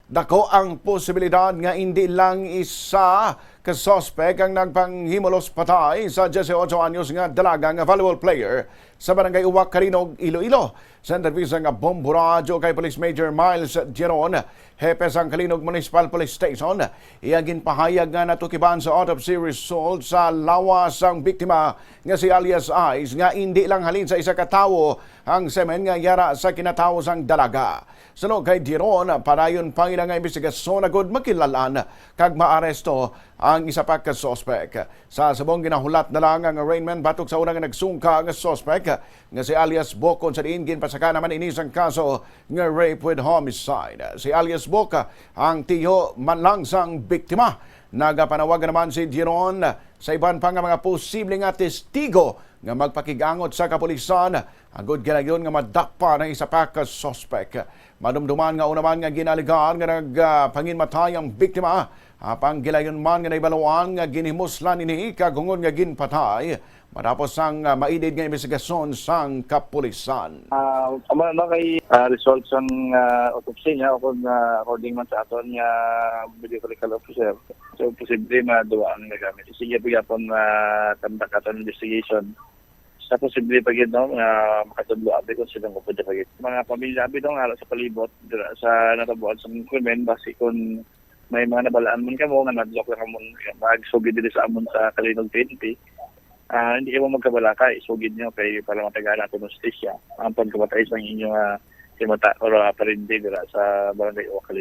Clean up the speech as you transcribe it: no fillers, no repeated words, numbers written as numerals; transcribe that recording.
Dako ang posibilidad nga hindi lang isa ka suspect ang nagpanghimulos-patay sa 18 anyos nga dalaga nga volleyball player sa barangay Uwak, Calinog, Iloilo. Sa interview nga bomburadyo kay Police Major Miles Geron, hepe sang Calinog Municipal Police Station, iyagin pahayag nga natukiban sa autopsy result sa lawas ang biktima nga si alias Ice nga hindi lang halin sa isa ka tawo ang semen nga yara sa kinatawo sang dalaga. Sunod kay Geron, padayon pang ilang investigasyon agud makilalaan kag maaresto ang isa pa ka suspect. Sa subong ginahulat na lang ang arraignment batok sa unang nagsungka nga suspect nga si alias Bokon sa diin ginpasaka naman inisang kaso nga rape with homicide. Si alias Boka ang tiyo man lang sang biktima. Nagapanawagan naman si Geron sa iban pa nga mga posible nga testigo nga magpakigangot sa kapulisan agud ginayon nga madakpa ng isa pa ka suspect. Madumduman nga unaman nga ginaligan nga nagpanginmatay ang biktima. Apang gilayon man nga naibaluan nga ginimuslan ini kagungon nga ginpatay matapos ang maidid nga investigasyon sang kapulisan. Kay results ng autopsy niya according man sa aton nga medical officer. So posible na duwa ang nagamit. Sige pagapon tamdak aton investigation. Sa posible pagid makatudlo abi kung silang ko pwede pagid. Mga pamilya abi dong sa palibot sa natabuan sa krimen base kung may mga nabalaan mo kamo nga nadlok lang mo magsugid dito sa amon sa Calinog 20. Hindi kayo magkabalaka, isugid nyo kay para matagalan ito ng justisya. Ang pagkabatay sa inyong simata o parindi sa barangay o Calinog.